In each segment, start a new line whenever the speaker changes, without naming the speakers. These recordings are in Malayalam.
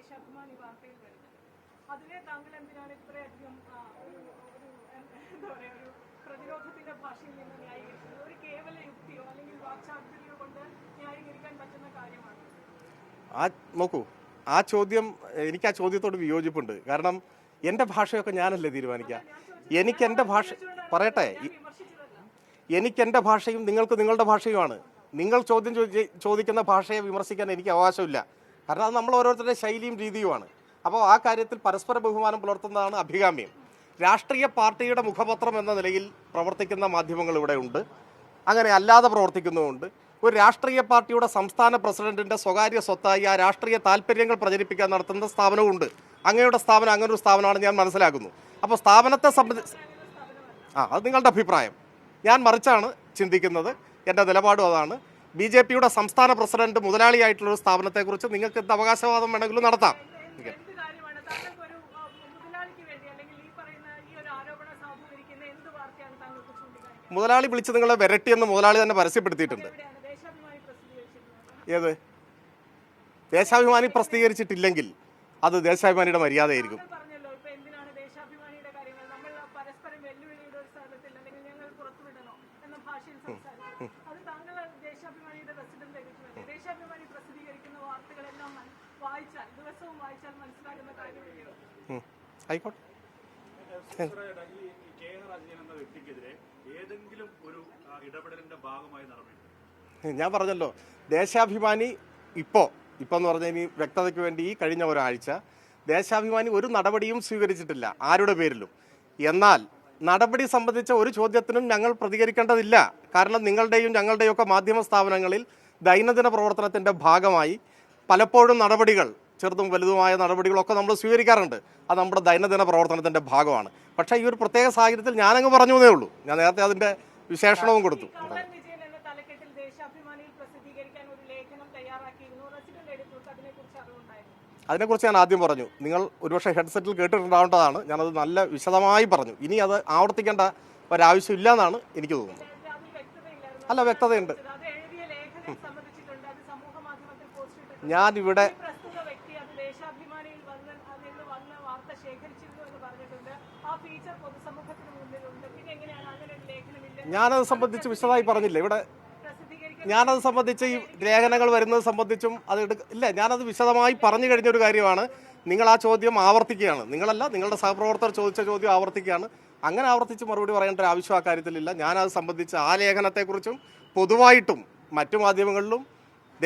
ദേശാഭിമാനി വാർത്തയിൽ വരുന്നത്. അതിനെ താങ്കൾ എന്തിനാണ് ഇത്രയധികം എന്താ പറയുക ഒരു പ്രതിരോധത്തിന്റെ ഭാഷയിൽ നിന്ന് ന്യായീകരിക്കുന്നത്? ഒരു കേവല യുക്തിയോ അല്ലെങ്കിൽ വാക്ചാതുര്യോ കൊണ്ട് ന്യായീകരിക്കാൻ പറ്റുന്ന കാര്യമാണ്?
നോക്കൂ, ആ ചോദ്യം എനിക്ക് ആ ചോദ്യത്തോട് വിയോജിപ്പുണ്ട്. കാരണം എൻ്റെ ഭാഷയൊക്കെ ഞാനല്ലേ തീരുമാനിക്കുക. എനിക്ക് എൻ്റെ ഭാഷ പറയട്ടെ, എനിക്ക് എൻ്റെ ഭാഷയും നിങ്ങൾക്ക് നിങ്ങളുടെ ഭാഷയുമാണ്. നിങ്ങൾ ചോദിക്കുന്ന ഭാഷയെ വിമർശിക്കാൻ എനിക്ക് അവകാശമില്ല. കാരണം അത് നമ്മൾ ഓരോരുത്തരുടെ ശൈലിയും രീതിയുമാണ്. അപ്പോൾ ആ കാര്യത്തിൽ പരസ്പര ബഹുമാനം പുലർത്തുന്നതാണ് അഭികാമ്യം. രാഷ്ട്രീയ പാർട്ടിയുടെ മുഖപത്രം എന്ന നിലയിൽ പ്രവർത്തിക്കുന്ന മാധ്യമങ്ങൾ ഇവിടെ ഉണ്ട്, അങ്ങനെ അല്ലാതെ പ്രവർത്തിക്കുന്നുമുണ്ട്. ഒരു രാഷ്ട്രീയ പാർട്ടിയുടെ സംസ്ഥാന പ്രസിഡന്റിൻ്റെ സ്വകാര്യ സ്വത്തായി ആ രാഷ്ട്രീയ താല്പര്യങ്ങൾ പ്രചരിപ്പിക്കാൻ നടത്തുന്ന സ്ഥാപനമുണ്ട്. അങ്ങയുടെ സ്ഥാപനം അങ്ങനെ ഒരു സ്ഥാപനമാണ് ഞാൻ മനസ്സിലാക്കുന്നു. അപ്പോൾ സ്ഥാപനത്തെ സംബന്ധിച്ച് അത് നിങ്ങളുടെ അഭിപ്രായം. ഞാൻ മറിച്ചാണ് ചിന്തിക്കുന്നത്. എൻ്റെ നിലപാടും അതാണ്. BJPയുടെ സംസ്ഥാന പ്രസിഡന്റ് മുതലാളിയായിട്ടുള്ളൊരു സ്ഥാപനത്തെക്കുറിച്ച് നിങ്ങൾക്ക് എന്ത് അവകാശവാദം വേണമെങ്കിലും നടത്താം. മുതലാളി വിളിച്ച് നിങ്ങളെ വിരട്ടിയെന്ന് മുതലാളി തന്നെ പരസ്യപ്പെടുത്തിയിട്ടുണ്ട്. ഏത് ദേശാഭിമാനി പ്രസിദ്ധീകരിച്ചിട്ടില്ലെങ്കിൽ അത് ദേശാഭിമാനിയുടെ മര്യാദയായിരിക്കും. ആയിക്കോട്ടെ. ഞാൻ പറഞ്ഞല്ലോ, ദേശാഭിമാനി ഇപ്പോൾ എന്ന് പറഞ്ഞാൽ ഇനി വ്യക്തതയ്ക്ക് വേണ്ടി ഈ കഴിഞ്ഞ ഒരാഴ്ച ദേശാഭിമാനി ഒരു നടപടിയും സ്വീകരിച്ചിട്ടില്ല ആരുടെ പേരിലും. എന്നാൽ നടപടി സംബന്ധിച്ച ഒരു ചോദ്യത്തിനും ഞങ്ങൾ പ്രതികരിക്കേണ്ടതില്ല. കാരണം നിങ്ങളുടെയും ഞങ്ങളുടെയും ഒക്കെ മാധ്യമ സ്ഥാപനങ്ങളിൽ ദൈനംദിന പ്രവർത്തനത്തിൻ്റെ ഭാഗമായി പലപ്പോഴും നടപടികൾ, ചെറുതും വലുതുമായ നടപടികളൊക്കെ നമ്മൾ സ്വീകരിക്കാറുണ്ട്. അത് നമ്മുടെ ദൈനംദിന പ്രവർത്തനത്തിൻ്റെ ഭാഗമാണ്. പക്ഷേ ഈ ഒരു പ്രത്യേക സാഹചര്യത്തിൽ ഞാനങ്ങ് പറഞ്ഞു എന്നേ ഉള്ളൂ. ഞാൻ നേരത്തെ അതിൻ്റെ വിശേഷണവും കൊടുത്തു. അതിനെക്കുറിച്ച് ഞാൻ ആദ്യം പറഞ്ഞു. നിങ്ങൾ ഒരുപക്ഷെ ഹെഡ്സെറ്റിൽ കേട്ടിട്ടുണ്ടാവേണ്ടതാണ്. ഞാനത് നല്ല വിശദമായി പറഞ്ഞു. ഇനി അത് ആവർത്തിക്കേണ്ട ഒരാവശ്യമില്ല എന്നാണ് എനിക്ക് തോന്നുന്നത്. അല്ല, വ്യക്തതയുണ്ട്. ഞാനിവിടെ ഞാനത് സംബന്ധിച്ച് വിശദമായി പറഞ്ഞില്ല. ഇവിടെ ഞാനത് സംബന്ധിച്ച് ഈ ലേഖനങ്ങൾ വരുന്നത് സംബന്ധിച്ചും ഇല്ല, ഞാനത് വിശദമായി പറഞ്ഞു കഴിഞ്ഞൊരു കാര്യമാണ്. നിങ്ങൾ ആ ചോദ്യം ആവർത്തിക്കുകയാണ്. നിങ്ങളല്ല, നിങ്ങളുടെ സഹപ്രവർത്തകർ ചോദിച്ച ചോദ്യം ആവർത്തിക്കുകയാണ്. അങ്ങനെ ആവർത്തിച്ച് മറുപടി പറയേണ്ട ഒരു ആവശ്യം ആ കാര്യത്തിലില്ല. ഞാനത് സംബന്ധിച്ച് ആ ലേഖനത്തെക്കുറിച്ചും പൊതുവായിട്ടും മറ്റു മാധ്യമങ്ങളിലും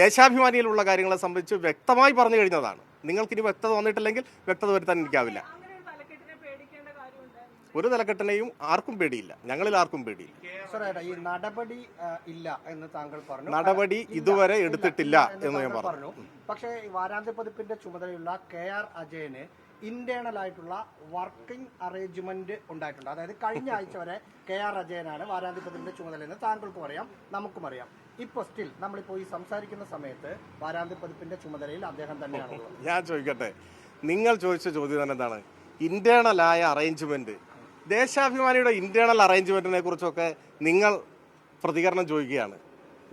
ദേശാഭിമാനിയിലുള്ള കാര്യങ്ങളെ സംബന്ധിച്ച് വ്യക്തമായി പറഞ്ഞു കഴിഞ്ഞതാണ്. നിങ്ങൾക്കിനി വ്യക്തത വന്നിട്ടില്ലെങ്കിൽ വ്യക്തത വരുത്താൻ എനിക്കാവില്ല. ഒരു തലക്കെട്ടിനെയും ആർക്കും പേടിയില്ല, ഞങ്ങളിൽ ആർക്കും പേടിയില്ല.
ഈ നടപടി ഇല്ല എന്ന് താങ്കൾ പറഞ്ഞു.
നടപടി ഇതുവരെ എടുത്തിട്ടില്ല എന്ന് ഞാൻ പറഞ്ഞു.
പക്ഷേ വാരാന്ത്യ പതിപ്പിന്റെ ചുമതലയുള്ള KR അജയന് ഇന്റേണൽ ആയിട്ടുള്ള വർക്കിംഗ് അറേഞ്ച്മെന്റ് ഉണ്ടായിട്ടുണ്ട്. അതായത് കഴിഞ്ഞ ആഴ്ച വരെ KR അജയനാണ് വാരാന്ത്യ പതിപ്പിന്റെ ചുമതല എന്ന് താങ്കൾക്കും അറിയാം, നമുക്കും അറിയാം. ഇപ്പോൾ സ്റ്റിൽ നമ്മളിപ്പോൾ ഈ സംസാരിക്കുന്ന സമയത്ത് വാരാന്ത്യ പതിപ്പിന്റെ ചുമതലയിൽ അദ്ദേഹം തന്നെയാണുള്ളത്.
ഞാൻ ചോദിക്കട്ടെ, നിങ്ങൾ ചോദിച്ച ചോദ്യം തന്നെ എന്താണ്? ഇന്റേണലായ അറേഞ്ച്മെന്റ്, ദേശാഭിമാനിയുടെ ഇന്റേണൽ അറേഞ്ച്മെന്റിനെ കുറിച്ചൊക്കെ നിങ്ങൾ പ്രതികരണം ചോദിക്കുകയാണ്.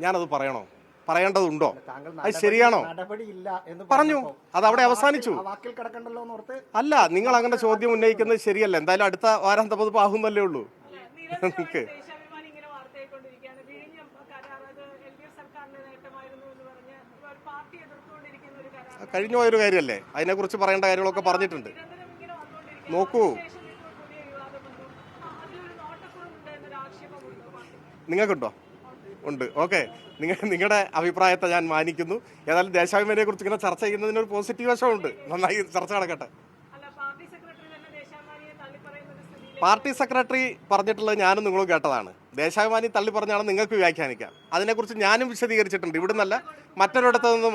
ഞാനത് പറയണോ? പറയേണ്ടതുണ്ടോ? അത് ശരിയാണോ? പറഞ്ഞു, അത് അവിടെ അവസാനിച്ചു. അല്ല, നിങ്ങൾ അങ്ങനെ ചോദ്യം ഉന്നയിക്കുന്നത് ശരിയല്ല. എന്തായാലും അടുത്ത വാരാന്ത്യ പതിപ്പ് ആകുന്നല്ലേ ഉള്ളൂ. നിങ്ങൾക്ക് കഴിഞ്ഞു പോയൊരു കാര്യമല്ലേ, അതിനെക്കുറിച്ച് പറയേണ്ട കാര്യങ്ങളൊക്കെ പറഞ്ഞിട്ടുണ്ട്. നോക്കൂ, നിങ്ങൾക്കുണ്ടോ? ഉണ്ട്. ഓക്കെ, നിങ്ങളുടെ അഭിപ്രായത്തെ ഞാൻ മാനിക്കുന്നു. ഏതായാലും ദേശാഭിമാനിയെ കുറിച്ച് ഇങ്ങനെ ചർച്ച ചെയ്യുന്നതിനൊരു പോസിറ്റീവ് വശമുണ്ട്. നന്നായി ചർച്ച നടക്കട്ടെ. പാർട്ടി സെക്രട്ടറി പറഞ്ഞിട്ടുള്ളത് ഞാനും നിങ്ങളും കേട്ടതാണ്. ദേശാഭിമാനി തള്ളി പറഞ്ഞാണ് നിങ്ങൾക്ക് വ്യാഖ്യാനിക്കാം. അതിനെക്കുറിച്ച് ഞാനും വിശദീകരിച്ചിട്ടുണ്ട്. ഇവിടുന്നല്ല, മറ്റൊരിടത്തു നിന്നും.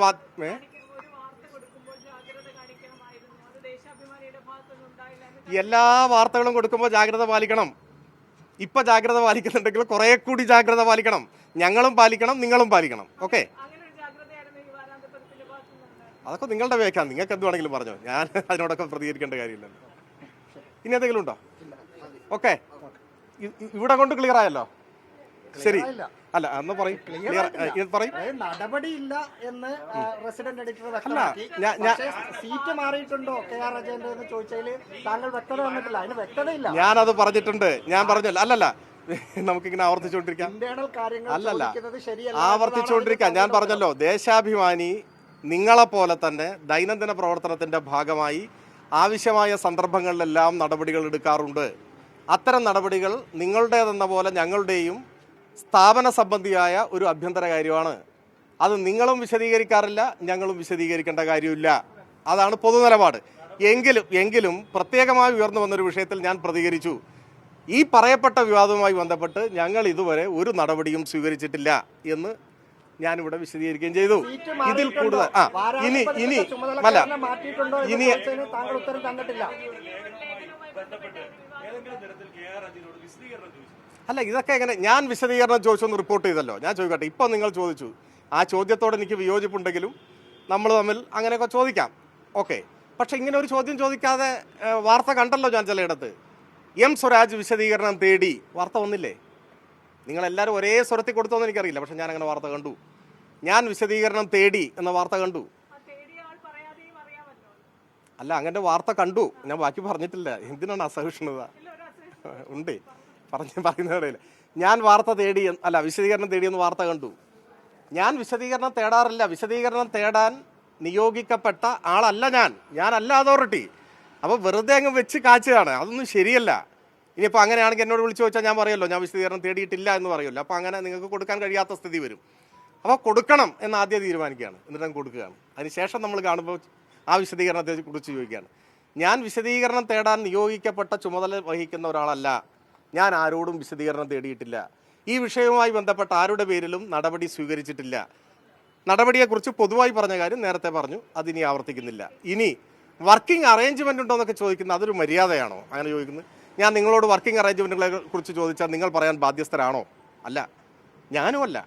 എല്ലാ വാർത്തകളും കൊടുക്കുമ്പോൾ ജാഗ്രത പാലിക്കണം. ഇപ്പം ജാഗ്രത പാലിക്കുന്നുണ്ടെങ്കിൽ കുറേ കൂടി ജാഗ്രത പാലിക്കണം. ഞങ്ങളും പാലിക്കണം, നിങ്ങളും പാലിക്കണം. ഓക്കെ, അതൊക്കെ നിങ്ങളുടെ വ്യാഖ്യാനം. നിങ്ങൾക്ക് എന്ത് വേണമെങ്കിലും പറഞ്ഞോ, ഞാൻ അതിനോടൊക്കെ പ്രതികരിക്കേണ്ട കാര്യമില്ലല്ലോ. ഇനി എന്തെങ്കിലും ഉണ്ടോ? ഓക്കെ, ഇവിടെ കൊണ്ട് ക്ലിയർ ആയല്ലോ. ശരി
ആയില്ല.
അല്ല എന്ന് പറയും പറയും
അതായത് നടപടിയില്ല എന്ന് റെസിഡന്റ് എഡിറ്റർ വ്യക്തമാക്കി. പക്ഷേ സീറ്റ് മാറിയിട്ടുണ്ടോ KR അജയന്റെ എന്ന് ചോദിച്ചതിൽ താങ്കൾ വ്യക്തത വന്നിട്ടില്ല. അതിന് വ്യക്തതയില്ല.
ഞാനത് പറഞ്ഞിട്ടുണ്ട്. ഞാൻ പറഞ്ഞല്ലോ അല്ലല്ല നമുക്കിങ്ങനെ ആവർത്തിച്ചുകൊണ്ടിരിക്കാം.
ഇന്റേണൽ കാര്യങ്ങൾ
അല്ലല്ല
ചോദിക്കുന്നത് ശരിയല്ല.
ആവർത്തിച്ചുകൊണ്ടിരിക്കാം. ഞാൻ പറഞ്ഞല്ലോ ദേശാഭിമാനി നിങ്ങളെപ്പോലെ തന്നെ ദൈനംദിന പ്രവർത്തനത്തിന്റെ ഭാഗമായി ആവശ്യമായ സന്ദർഭങ്ങളിലെല്ലാം നടപടികൾ എടുക്കാറുണ്ട്. അത്തരം നടപടികൾ നിങ്ങളുടേതെന്ന പോലെ ഞങ്ങളുടെയും സ്ഥാപന സംബന്ധിയായ ഒരു ആഭ്യന്തര കാര്യമാണ്. അത് നിങ്ങളും വിശദീകരിക്കാറില്ല, ഞങ്ങളും വിശദീകരിക്കേണ്ട കാര്യമില്ല. അതാണ് പൊതുനിലപാട്. എങ്കിലും പ്രത്യേകമായി ഉയർന്നു വന്നൊരു വിഷയത്തിൽ ഞാൻ പ്രതികരിച്ചു. ഈ പറയപ്പെട്ട വിവാദവുമായി ബന്ധപ്പെട്ട് ഞങ്ങൾ ഇതുവരെ ഒരു നടപടിയും സ്വീകരിച്ചിട്ടില്ല എന്ന് ഞാനിവിടെ വിശദീകരിക്കുകയും ചെയ്തു. ഇതിൽ കൂടുതൽ ഇനി അല്ല ഇനി
താങ്കൾ ഉത്തരം തന്നിട്ടില്ല.
അല്ല ഇതൊക്കെ എങ്ങനെ ഞാൻ വിശദീകരണം ചോദിച്ചൊന്ന് റിപ്പോർട്ട് ചെയ്തല്ലോ. ഞാൻ ചോദിക്കട്ടെ, ഇപ്പം നിങ്ങൾ ചോദിച്ചു, ആ ചോദ്യത്തോട് എനിക്ക് വിയോജിപ്പുണ്ടെങ്കിലും നമ്മൾ തമ്മിൽ അങ്ങനെയൊക്കെ ചോദിക്കാം, ഓക്കെ. പക്ഷെ ഇങ്ങനെ ഒരു ചോദ്യം ചോദിക്കാതെ വാർത്ത കണ്ടല്ലോ ഞാൻ ചിലയിടത്ത്. എം സ്വരാജ് വിശദീകരണം തേടി വാർത്ത വന്നില്ലേ? നിങ്ങളെല്ലാവരും ഒരേ സ്വരത്തിൽ കൊടുത്തോന്ന് എനിക്കറിയില്ല, പക്ഷെ ഞാൻ അങ്ങനെ വാർത്ത കണ്ടു. ഞാൻ വിശദീകരണം തേടി എന്ന വാർത്ത കണ്ടു. അല്ല അങ്ങനെ വാർത്ത കണ്ടു, ഞാൻ ബാക്കി പറഞ്ഞിട്ടില്ല. എന്തിനാണ് അസഹിഷ്ണുത? ഉണ്ട് പറയുന്നതിടയിൽ ഞാൻ വാർത്ത തേടി അല്ല വിശദീകരണം തേടിയെന്ന് വാർത്ത കണ്ടു. ഞാൻ വിശദീകരണം തേടാറില്ല. വിശദീകരണം തേടാൻ നിയോഗിക്കപ്പെട്ട ആളല്ല ഞാനല്ല അതോറിറ്റി. അപ്പോൾ വെറുതെ അങ്ങ് വെച്ച് കാച്ചുകയാണ്, അതൊന്നും ശരിയല്ല. ഇനിയിപ്പോൾ അങ്ങനെയാണെങ്കിൽ എന്നോട് വിളിച്ചു ചോദിച്ചാൽ ഞാൻ പറയുമല്ലോ ഞാൻ വിശദീകരണം തേടിയിട്ടില്ല എന്ന് പറയുമല്ലോ. അപ്പോൾ അങ്ങനെ നിങ്ങൾക്ക് കൊടുക്കാൻ കഴിയാത്ത സ്ഥിതി വരും. അപ്പോൾ കൊടുക്കണം എന്ന് ആദ്യം തീരുമാനിക്കുകയാണ്, എന്നിട്ട് കൊടുക്കുകയാണ്. അതിനുശേഷം നമ്മൾ കാണുമ്പോൾ ആ വിശദീകരണത്തെ കുറിച്ച് ചോദിക്കുകയാണ്. ഞാൻ വിശദീകരണം തേടാൻ നിയോഗിക്കപ്പെട്ട ചുമതല വഹിക്കുന്ന ഒരാളല്ല. ഞാൻ ആരോടും വിശദീകരണം തേടിയിട്ടില്ല. ഈ വിഷയവുമായി ബന്ധപ്പെട്ട ആരുടെ പേരിലും നടപടി സ്വീകരിച്ചിട്ടില്ല. നടപടിയെക്കുറിച്ച് പൊതുവായി പറഞ്ഞ കാര്യം നേരത്തെ പറഞ്ഞു, അതിനി ആവർത്തിക്കുന്നില്ല. ഇനി വർക്കിംഗ് അറേഞ്ച്മെൻ്റ് ഉണ്ടോ എന്നൊക്കെ ചോദിക്കുന്നത് അതൊരു മര്യാദയാണോ? അങ്ങനെ ചോദിക്കുന്നത്. ഞാൻ നിങ്ങളോട് വർക്കിംഗ് അറേഞ്ച്മെൻറ്റുകളെ കുറിച്ച് ചോദിച്ചാൽ നിങ്ങൾ പറയാൻ ബാധ്യസ്ഥരാണോ? അല്ല, ഞാനുമല്ല.